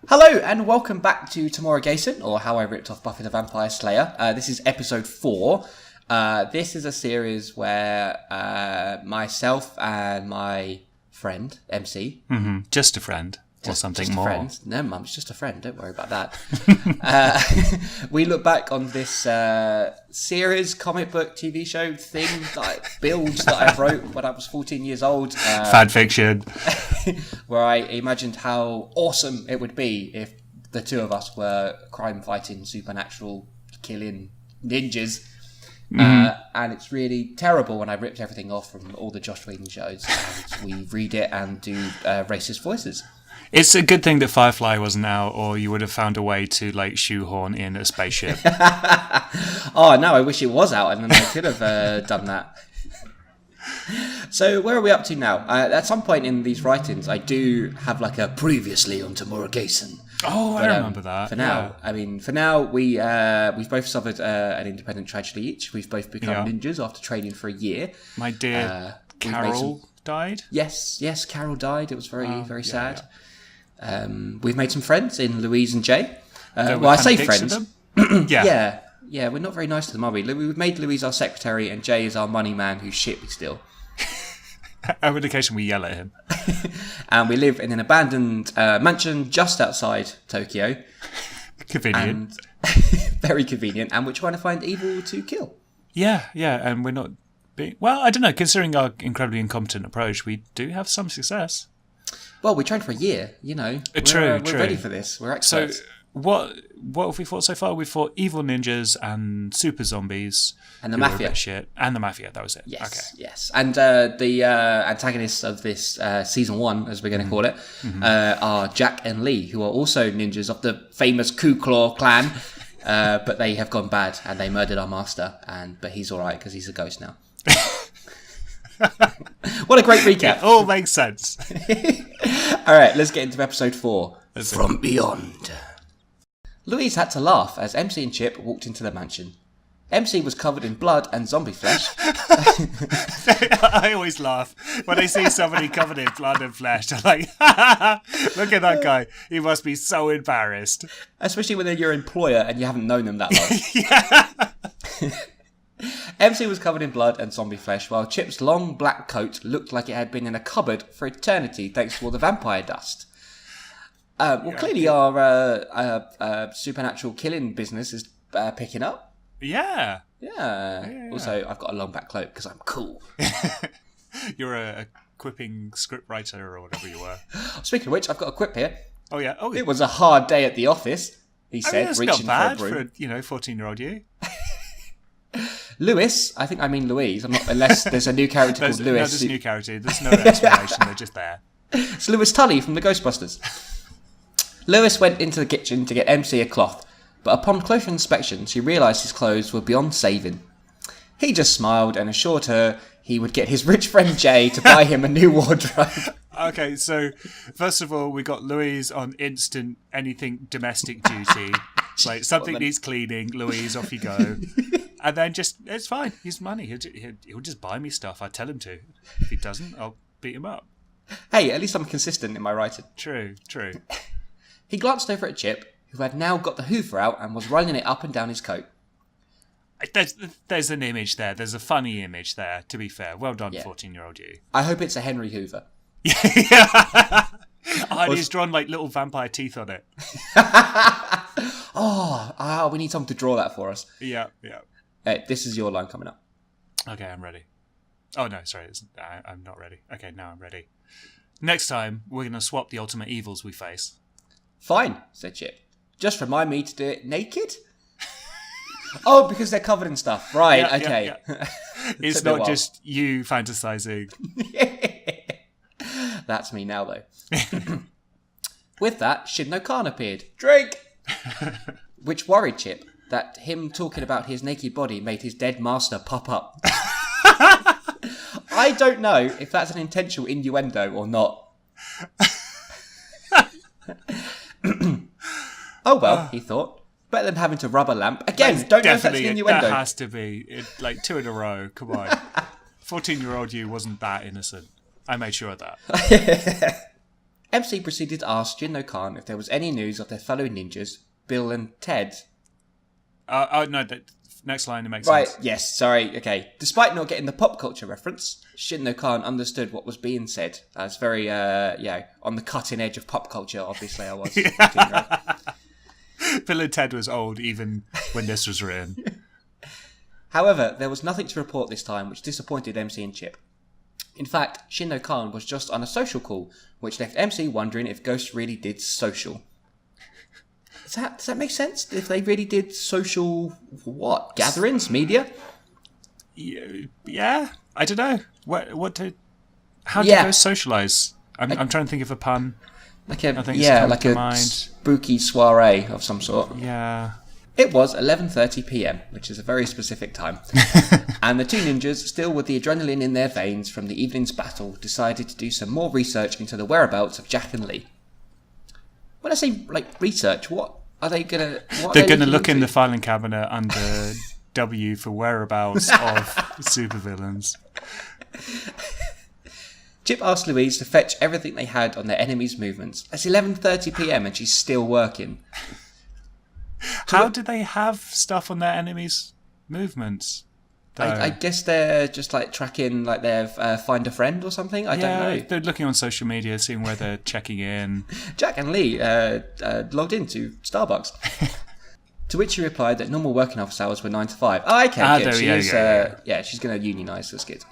Hello and welcome back to TOMUARIGASSEN, or How I Ripped Off Buffy the Vampire Slayer. This is episode 4. This is a series where myself and my friend, MC... Just a friend, or something just more. Friend. No, Mum, it's just a friend. Don't worry about that. We look back on this series, comic book, TV show thing, builds that I wrote when I was 14 years old. Fan fiction. Where I imagined how awesome it would be if the two of us were crime-fighting, supernatural, killing ninjas. And it's really terrible when I ripped everything off from all the Joss Whedon shows and we read it and do racist voices. It's a good thing that Firefly wasn't out, or you would have found a way to shoehorn in a spaceship. Oh, no, I wish it was out and then I could have done that. So where are we up to now? At some point in these writings, I do have a previously on TOMUARIGASSEN. Oh, I remember that. For now, we've both suffered an independent tragedy each. We've both become ninjas after training for a year. My dear Carol died? Yes, Carol died. It was very sad. Yeah. We've made some friends in Louise and Jay. I say friends. Yeah, we're not very nice to them, are we? We've made Louise our secretary and Jay is our money man whose shit we steal. On occasion we yell at him. And we live in an abandoned mansion just outside Tokyo. Convenient. Very convenient. And we're trying to find evil to kill. Yeah, and we're not being... Well, I don't know, considering our incredibly incompetent approach, we do have some success. Well, we trained for a year, True. We're ready for this. We're experts. So, what have we fought so far? We fought evil ninjas and super zombies. And the Mafia. Shit. And the Mafia, that was it. Yes, okay. Yes. And the antagonists of this season 1, as we're going to call it, are Jack and Lee, who are also ninjas of the famous Ku Claw clan. But they have gone bad and they murdered our master. But he's all right because he's a ghost now. What a great recap. It all makes sense. All right, let's get into episode 4. From Beyond. Louise had to laugh as MC and Chip walked into the mansion. MC was covered in blood and zombie flesh. I always laugh when I see somebody covered in blood and flesh. I'm like, look at that guy. He must be so embarrassed. Especially when they're your employer and you haven't known them that long. MC was covered in blood and zombie flesh, while Chip's long black coat looked like it had been in a cupboard for eternity thanks to all the vampire dust. Clearly our supernatural killing business is picking up. Yeah. Also, I've got a long back cloak because I'm cool. You're a quipping script writer or whatever you were. Speaking of which, I've got a quip here. Oh, yeah. Oh, it was a hard day at the office, he said, that's reaching not bad for a broom. For 14-year-old you. Lewis, I think I mean Louise. I'm not, unless there's a new character called Lewis. No, there's a new character. There's no explanation. They're just there. It's Lewis Tully from the Ghostbusters. Lewis went into the kitchen to get MC a cloth, but upon closer inspection, she realised his clothes were beyond saving. He just smiled and assured her he would get his rich friend Jay to buy him a new wardrobe. Okay, so first of all, we got Louise on instant anything domestic duty. Something needs cleaning, Louise, off you go. And then it's fine. He's money. He'll just buy me stuff. I tell him to. If he doesn't, I'll beat him up. Hey, at least I'm consistent in my writing. True. He glanced over at Chip, who had now got the Hoover out and was running it up and down his coat. There's an image there. There's a funny image there, to be fair. Well done, 14-year-old you. I hope it's a Henry Hoover. Yeah. And he's drawn little vampire teeth on it. We need someone to draw that for us. Yeah. This is your line coming up. Okay, I'm ready. Oh, no, sorry. I'm not ready. Okay, now I'm ready. Next time, we're going to swap the ultimate evils we face. Fine, said Chip. Just remind me to do it naked? Oh, because they're covered in stuff. Right, okay. Yeah. It's not just you fantasizing. That's me now, though. With that, Shinno Khan appeared. Drink! Which worried Chip, that him talking about his naked body made his dead master pop up. I don't know if that's an intentional innuendo or not. Oh well, he thought. Better than having to rub a lamp. Again, don't know if that's an innuendo. That has to be. 2 in a row. Come on. 14-year-old you wasn't that innocent. I made sure of that. MC proceeded to ask Shin-no-Khan if there was any news of their fellow ninjas, Bill and Ted. No, the next line, it makes Right, sense. yes, sorry, okay. Despite not getting the pop culture reference, Shin-no-Khan understood what was being said. It's very, on the cutting edge of pop culture, obviously I was. Bill and Ted was old even when this was written. However, there was nothing to report this time, which disappointed MC and Chip. In fact, Shin-no-Khan was just on a social call, which left MC wondering if ghosts really did social. Does that make sense? If they really did social, what? Gatherings? Media? Yeah, I don't know. How do ghosts socialise? I'm trying to think of a pun. Like a spooky soiree of some sort. Yeah. It was 11:30 p.m, which is a very specific time. And the two ninjas, still with the adrenaline in their veins from the evening's battle, decided to do some more research into the whereabouts of Jack and Lee. When I say, research, what are they going to... They're going to look in the filing cabinet under W for whereabouts of supervillains. Chip asked Louise to fetch everything they had on their enemy's movements. It's 11:30 p.m. and she's still working. How do they have stuff on their enemies' movements? I guess they're just tracking their find a friend or something. I don't know. They're looking on social media, seeing where they're checking in. Jack and Lee logged into Starbucks. To which she replied that normal working office hours were 9 to 5. Oh, okay, good. She's going to unionise, that's good.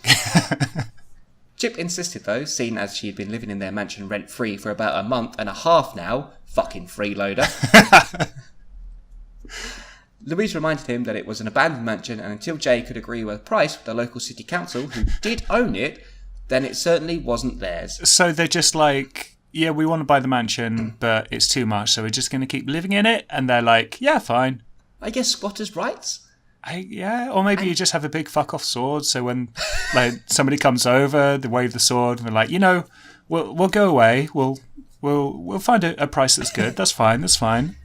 Chip insisted, though, seeing as she had been living in their mansion rent-free for about a month and a half now. Fucking freeloader. Louise reminded him that it was an abandoned mansion, and until Jay could agree with a price with the local city council, who did own it, then it certainly wasn't theirs. So they're just we want to buy the mansion, but it's too much, so we're just going to keep living in it? And they're like, yeah, fine. I guess squatters' rights? Or maybe you just have a big fuck-off sword, so when somebody comes over, they wave the sword, and they're like, we'll go away, we'll find a price that's good, that's fine.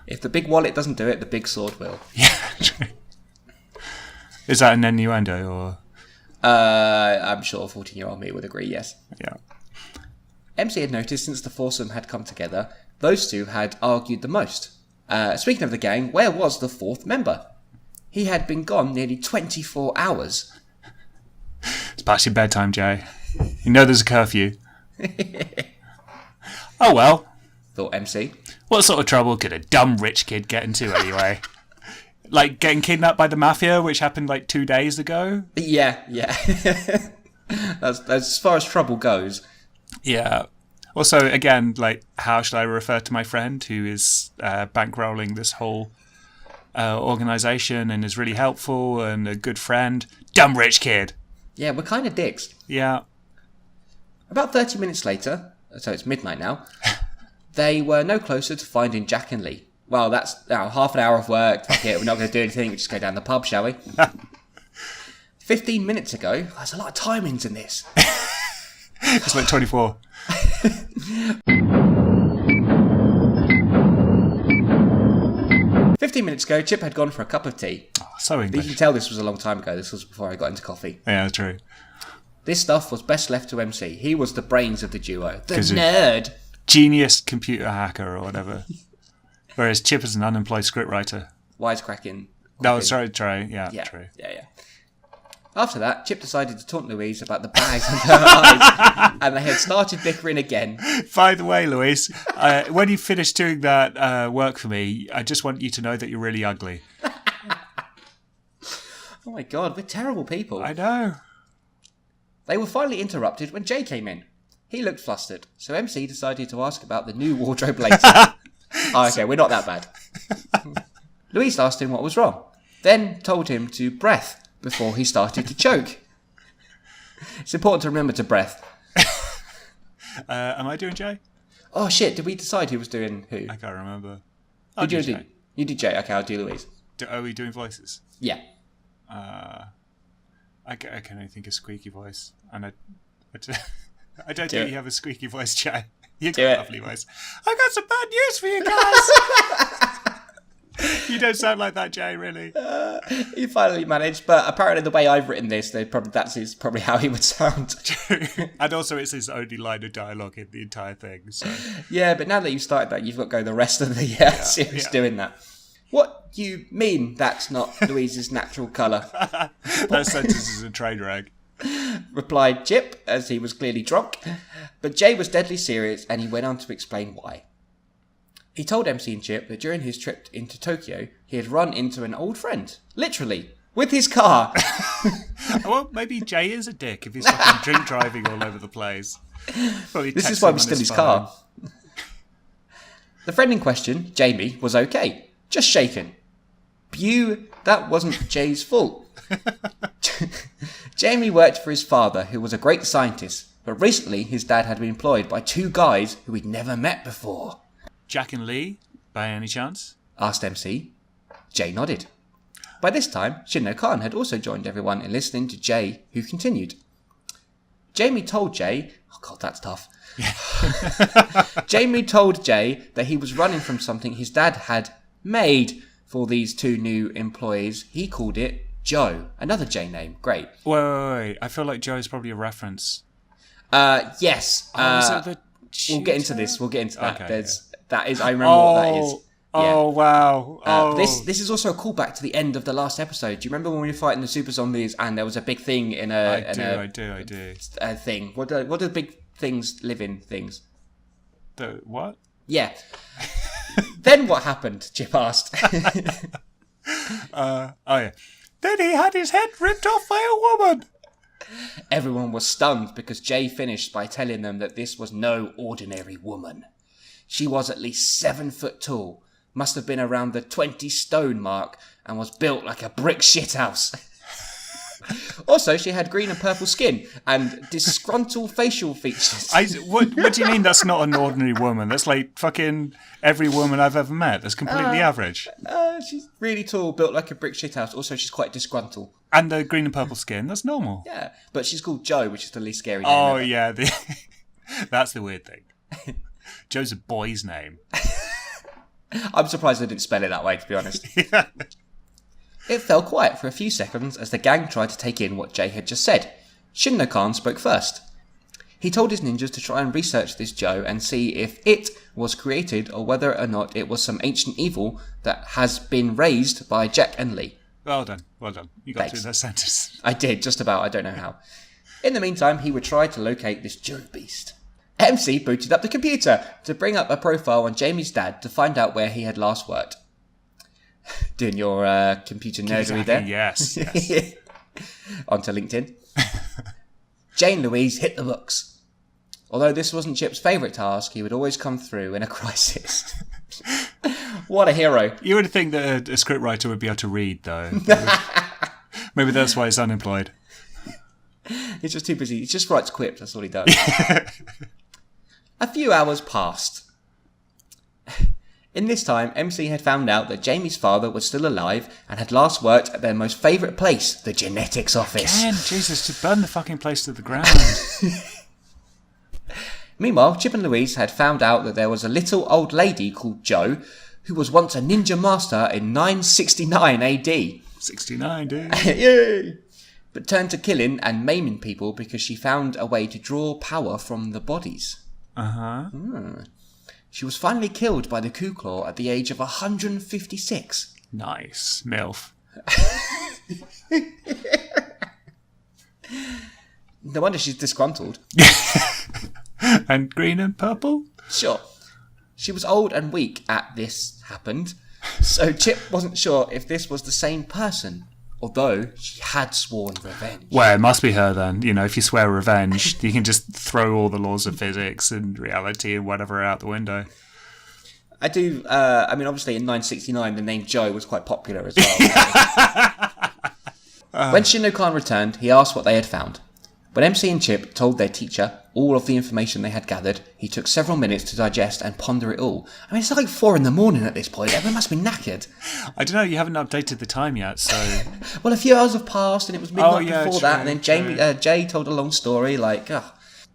If the big wallet doesn't do it, the big sword will. Yeah, true. Is that an innuendo, or...? I'm sure 14-year-old me would agree, yes. Yeah. MC had noticed since the foursome had come together, those two had argued the most. Speaking of the gang, where was the fourth member? He had been gone nearly 24 hours. It's past your bedtime, Jay. You know there's a curfew. Oh well, thought MC. What sort of trouble could a dumb rich kid get into anyway? Getting kidnapped by the mafia, which happened 2 days ago? Yeah. That's as far as trouble goes. Yeah. Also, again, how should I refer to my friend who is bankrolling this whole organisation and is really helpful and a good friend? Dumb rich kid. Yeah, we're kind of dicks. Yeah. About 30 minutes later, so it's midnight now, they were no closer to finding Jack and Lee. Well, that's half an hour of work. Fuck it, we're not going to do anything. We just go down the pub, shall we? 15 minutes ago, there's a lot of timings in this. It's 24. 15 minutes ago, Chip had gone for a cup of tea. Oh, so English. You can tell this was a long time ago. This was before I got into coffee. Yeah, true. This stuff was best left to MC. He was the brains of the duo. The nerd. Genius computer hacker or whatever. Whereas Chip is an unemployed scriptwriter. Wisecracking. No, sorry, yeah, true. Yeah. After that, Chip decided to taunt Louise about the bags under her eyes, and they had started bickering again. By the way, Louise, when you finish doing that work for me, I just want you to know that you're really ugly. Oh my god, we're terrible people. I know. They were finally interrupted when Jay came in. He looked flustered, so MC decided to ask about the new wardrobe later. Okay, we're not that bad. Louise asked him what was wrong, then told him to breath before he started to choke. It's important to remember to breath. Am I doing Jay? Oh shit, did we decide who was doing who? I can't remember. You did Jay. Okay, I'll do Louise. Are we doing voices? Yeah. I can only think of squeaky voice, and I don't think you have a squeaky voice, Jay. You got a lovely voice. I got some bad news for you guys. You don't sound like that, Jay, really. He finally managed, but apparently the way I've written this, that's probably how he would sound. And also it's his only line of dialogue in the entire thing. So. Yeah, but now that you've started that, you've got to go the rest of the series doing that. What do you mean that's not Louise's natural colour? That sentence is a train wreck. Replied Chip, as he was clearly drunk. But Jay was deadly serious, and he went on to explain why. He told MC and Chip that during his trip into Tokyo, he had run into an old friend. Literally. With his car. Well, maybe Jay is a dick if he's fucking drink driving all over the place. This is why we steal his car. The friend in question, Jamie, was okay. Just shaken. That wasn't Jay's fault. Jamie worked for his father, who was a great scientist, but recently his dad had been employed by two guys who he'd never met before. Jack and Lee, by any chance? Asked MC. Jay nodded. By this time, Shinno Khan had also joined everyone in listening to Jay, who continued. Jamie told Jay... Oh God, that's tough. Jamie told Jay that he was running from something his dad had made for these two new employees. He called it Joe. Another J name. Great. Wait. I feel like Joe is probably a reference. Yes. We'll get into this. We'll get into that. Okay, that is. I remember what that is. Yeah. Oh, wow. This is also a callback to the end of the last episode. Do you remember when we were fighting the super zombies and there was a big thing in a... I do. A thing. What do big things live in things? The what? Yeah. Then what happened? Chip asked. Yeah. Then he had his head ripped off by a woman. Everyone was stunned because Jay finished by telling them that this was no ordinary woman. She was at least 7 foot tall, must have been around the 20 stone mark, and was built like a brick shithouse. Also, she had green and purple skin and disgruntled facial features. What do you mean that's not an ordinary woman? That's like fucking every woman I've ever met. That's completely average. She's really tall, built like a brick shithouse. Also, she's quite disgruntled. And the green and purple skin, that's normal. Yeah, but she's called Joe, which is the least scary name ever. Yeah, that's the weird thing. Joe's a boy's name. I'm surprised they didn't spell it that way, to be honest. Yeah. It fell quiet for a few seconds as the gang tried to take in what Jay had just said. Shinno Khan spoke first. He told his ninjas to try and research this Joe and see if it was created or whether or not it was some ancient evil that has been raised by Jack and Lee. Well done. You got through that sentence. I did, just about. I don't know how. In the meantime, he would try to locate this Joe beast. MC booted up the computer to bring up a profile on Jamie's dad to find out where he had last worked. Doing your computer nerdery there? Yes. Onto LinkedIn. Jane Louise hit the books. Although this wasn't Chip's favourite task, he would always come through in a crisis. What a hero. You would think that a scriptwriter would be able to read, though. Maybe that's why he's unemployed. He's just too busy. He just writes quips. That's all he does. A few hours passed. In this time, MC had found out that Jamie's father was still alive and had last worked at their most favourite place, the genetics office. Again, Jesus, to burn the fucking place to the ground. Meanwhile, Chip and Louise had found out that there was a little old lady called Jo, who was once a ninja master in 969 AD. 69, dude. Yay! But turned to killing and maiming people because she found a way to draw power from the bodies. Uh-huh. She was finally killed by the Ku Claw at the age of 156. Nice. MILF. No wonder she's disgruntled. And green and purple? Sure. She was old and weak at this happened, so Chip wasn't sure if this was the same person, although she had sworn revenge. Well, it must be her then. You know, if you swear revenge, you can just throw all the laws of physics and reality and whatever out the window. I do, obviously in 969 the name Joe was quite popular as well. When Shinno Khan returned, he asked what they had found. When MC and Chip told their teacher all of the information they had gathered, he took several minutes to digest and ponder it all. I mean, it's like 4 a.m. at this point. Everyone must be knackered. I don't know, you haven't updated the time yet, so... Well, a few hours have passed and it was midnight before true, that, and then Jay told a long story, like... It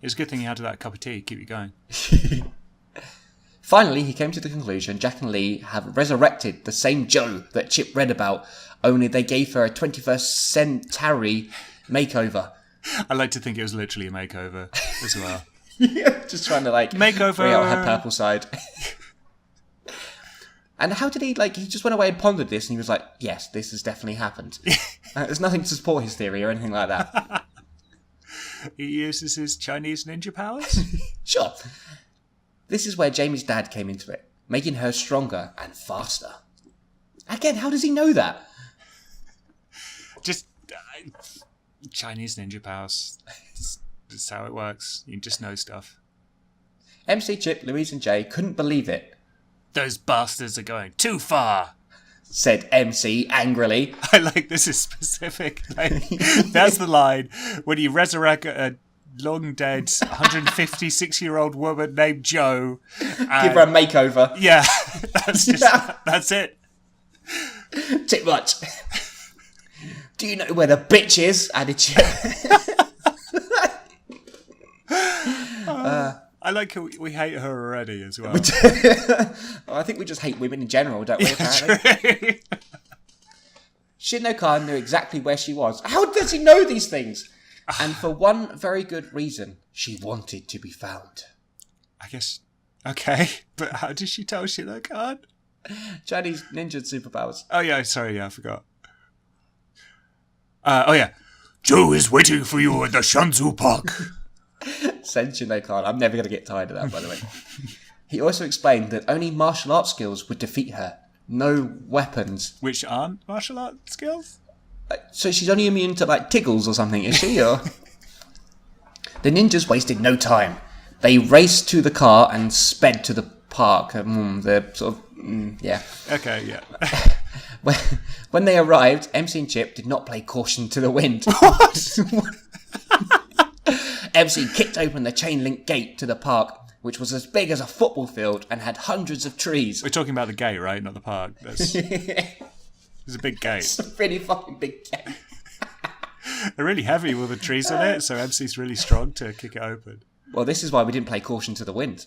was a good thing you had that cup of tea, keep you going. Finally, he came to the conclusion Jack and Lee have resurrected the same Joe that Chip read about, only they gave her a 21st century makeover. I like to think it was literally a makeover as well. Just trying to makeover. bring out her purple side. And how did he just went away and pondered this and he was like, yes, this has definitely happened. There's nothing to support his theory or anything like that. He uses his Chinese ninja powers? Sure. This is where Jamie's dad came into it, making her stronger and faster. Again, how does he know that? Just Chinese ninja powers. That's how it works. You just know stuff. MC, Chip, Louise and Jay couldn't believe it. Those bastards are going too far, said MC angrily. I like this is specific. That's the line when you resurrect a long dead 156-year-old woman named Joe. Give her a makeover. Yeah, that's it. Too much. Do you know where the bitch is? Added Chip. I like how we hate her already as well. I think we just hate women in general, don't we, apparently? Shin-no-Khan knew exactly where she was. How does he know these things? And for one very good reason. She wanted to be found. I guess... Okay, but how did she tell Shin-no-Khan? Chinese ninja superpowers. Oh, yeah, sorry, I forgot. Oh, yeah. Joe is waiting for you at the Shanzu Park. Said Shin-no-Khan. I'm never going to get tired of that, by the way. He also explained that only martial arts skills would defeat her. No weapons. Which aren't martial arts skills? So she's only immune to, tiggles or something, is she? Or... The ninjas wasted no time. They raced to the car and sped to the park. Yeah. Okay, yeah. When they arrived, MC and Chip did not play caution to the wind. What? MC kicked open the chain-link gate to the park, which was as big as a football field and had hundreds of trees. We're talking about the gate, right? Not the park. It's a big gate. It's a really fucking big gate. They're really heavy with the trees in it, so MC's really strong to kick it open. Well, this is why we didn't play caution to the wind.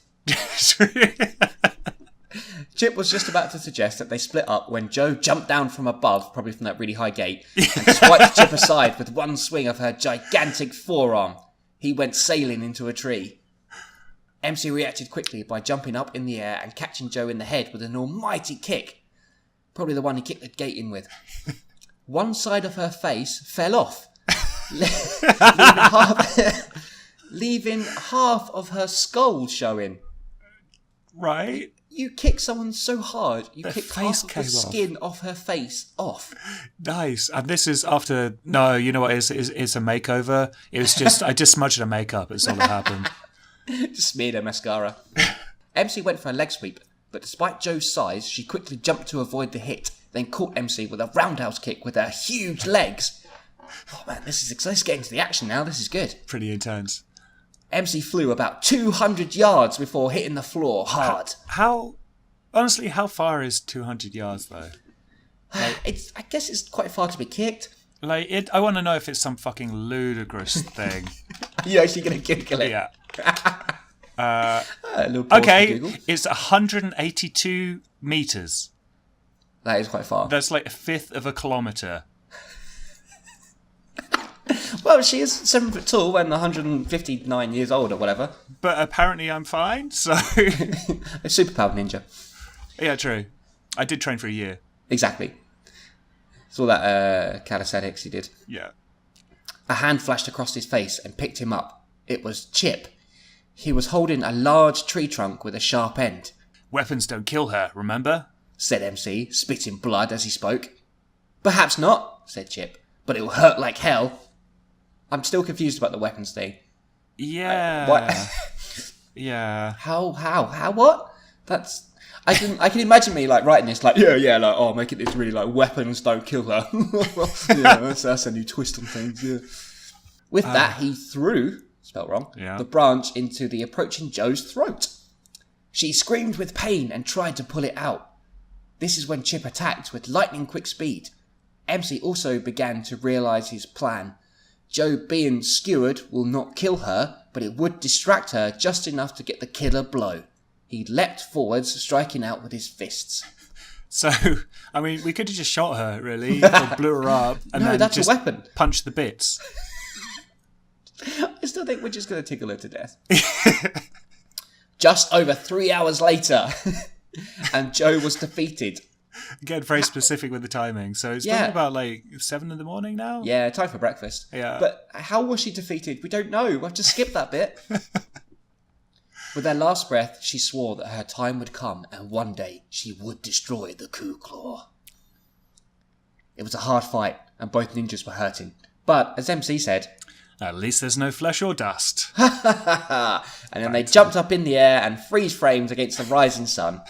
Chip was just about to suggest that they split up when Joe jumped down from above, probably from that really high gate, and swiped Chip aside with one swing of her gigantic forearm. He went sailing into a tree. MC reacted quickly by jumping up in the air and catching Joe in the head with an almighty kick. Probably the one he kicked the gate in with. One side of her face fell off, leaving half of her skull showing. Right. You kick someone so hard, you kick half of the skin off her face off. Nice. And this is after... No, you know what? It's a makeover. It was just... I just smudged her makeup. That's all that happened. Just smeared her mascara. MC went for a leg sweep, but despite Joe's size, she quickly jumped to avoid the hit, then caught MC with a roundhouse kick with her huge legs. Oh man, this is getting to the action now. This is good. Pretty intense. MC flew about 200 yards before hitting the floor hard. Honestly, how far is 200 yards though? I guess it's quite far to be kicked. I want to know if it's some fucking ludicrous thing. You're actually going to Google it? Yeah. Okay, it's 182 meters. That is quite far. That's like a fifth of a kilometer. Well, she is 7 foot tall and 159 years old or whatever. But apparently I'm fine, so... A superpowered ninja. Yeah, true. I did train for a year. Exactly. It's all that calisthenics he did. Yeah. A hand flashed across his face and picked him up. It was Chip. He was holding a large tree trunk with a sharp end. Weapons don't kill her, remember? Said MC, spitting blood as he spoke. Perhaps not, said Chip, but it will hurt like hell. I'm still confused about the weapons thing. Yeah. What? Yeah. How, what? That's... I can imagine me writing this make it this really weapons don't kill her. Yeah, that's a new twist on things, yeah. With that, he threw, spelt wrong, the branch into the approaching Joe's throat. She screamed with pain and tried to pull it out. This is when Chip attacked with lightning quick speed. MC also began to realise his plan. Joe being skewered will not kill her, but it would distract her just enough to get the killer blow. He leapt forwards, striking out with his fists. So, I mean, we could have just shot her, really, or blew her up, and No, then that's just a weapon. punched the bits. I still think we're just going to tickle her to death. Just over 3 hours later, and Joe was defeated. Again, very specific with the timing. So it's probably about like 7 in the morning now? Yeah, time for breakfast. Yeah. But how was she defeated? We don't know. We've just skipped that bit. With her last breath, she swore that her time would come and one day she would destroy the Ku Claw. It was a hard fight and both ninjas were hurting. But, as MC said... At least there's no flesh or dust. And then they jumped up in the air and freeze-framed against the rising sun.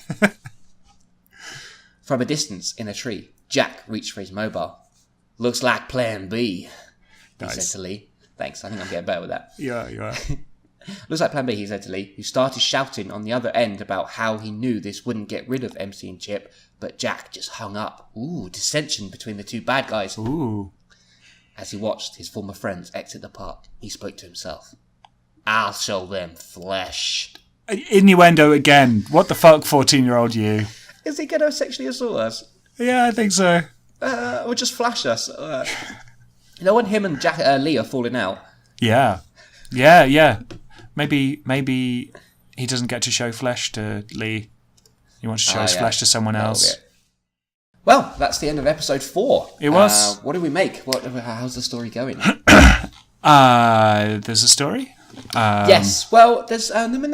From a distance, in a tree, Jack reached for his mobile. Looks like plan B, he said to Lee. Thanks, I think I'm getting better with that. Yeah, you are. Looks like plan B, he said to Lee, who started shouting on the other end about how he knew this wouldn't get rid of MC and Chip, but Jack just hung up. Ooh, dissension between the two bad guys. Ooh. As he watched his former friends exit the park, he spoke to himself. I'll show them flesh. Innuendo again. What the fuck, 14-year-old you? Is he going to sexually assault us? Yeah, I think so. Or just flash us? When him and Jack, Lee are falling out. Yeah. Yeah. Maybe he doesn't get to show flesh to Lee. He wants to show his flesh to someone else. Well, that's the end of episode 4. It was. What do we make? How's the story going? There's a story? Yes. Well, there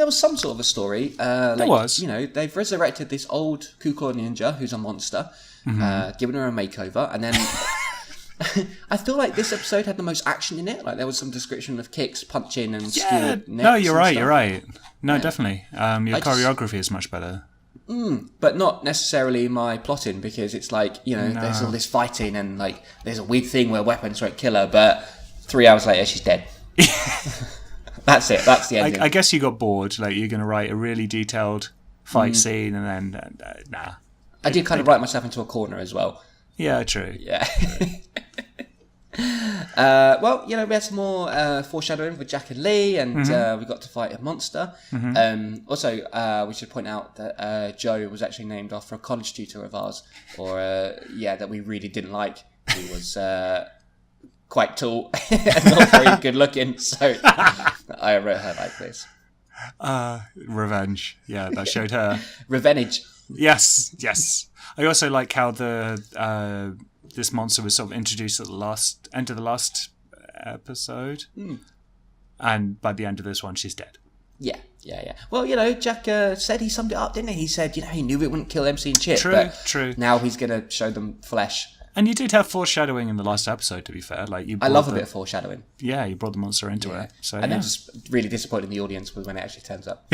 was some sort of a story. There was. They've resurrected this old Ku Claw ninja who's a monster, given her a makeover, and then I feel like this episode had the most action in it. Like there was some description of kicks, punching, and skewered necks. No, you're right. Stuff. You're right. No, definitely. Your choreography is much better. But not necessarily my plotting, because it's like, there's all this fighting and like there's a weird thing where weapons won't kill her, but 3 hours later she's dead. That's it. That's the ending. I guess you got bored. Like you're going to write a really detailed fight scene and then nah. I did kind of write myself into a corner as well. Yeah, true. Yeah. We had some more foreshadowing with Jack and Lee, and we got to fight a monster. Also, we should point out that Joe was actually named after a college tutor of ours, that we really didn't like. He was quite tall and not very good looking, so I wrote her like this. Revenge. Yeah, that showed her. Revenge. Yes. I also like how this monster was sort of introduced at the end of the last episode, and by the end of this one, she's dead. Yeah. Well, Jack said he summed it up, didn't he? He said, he knew it wouldn't kill MC and Chip. True. Now he's going to show them flesh. And you did have foreshadowing in the last episode, to be fair. I love a bit of foreshadowing. Yeah, you brought the monster into it. So, and then just really disappointing the audience when it actually turns up.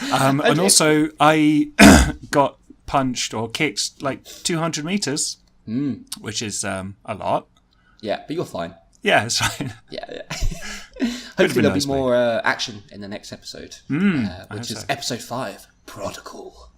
And also, I got punched or kicked like 200 meters, which is a lot. Yeah, but you're fine. Yeah, it's fine. Yeah. Hopefully there'll be more action in the next episode, which is episode 5, Prodigal.